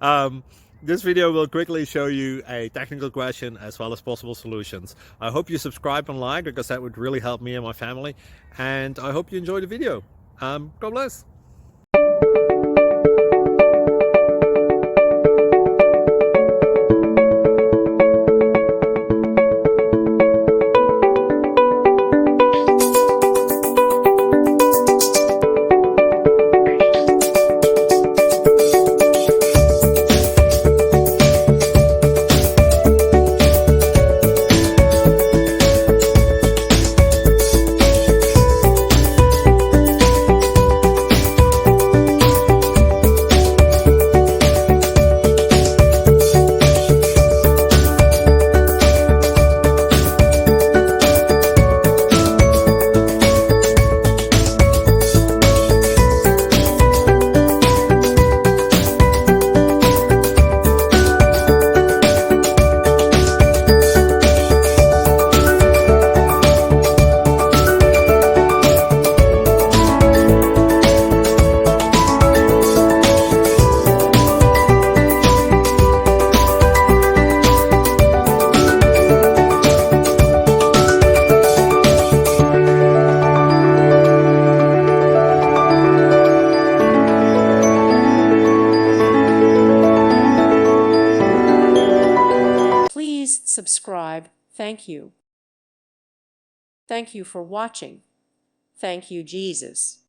um, this video will quickly show you a technical question as well as possible solutions. I hope you subscribe and like, because that would really help me and my family. And I hope you enjoy the video. God bless. Please subscribe. Thank you. Thank you for watching. Thank you, Jesus.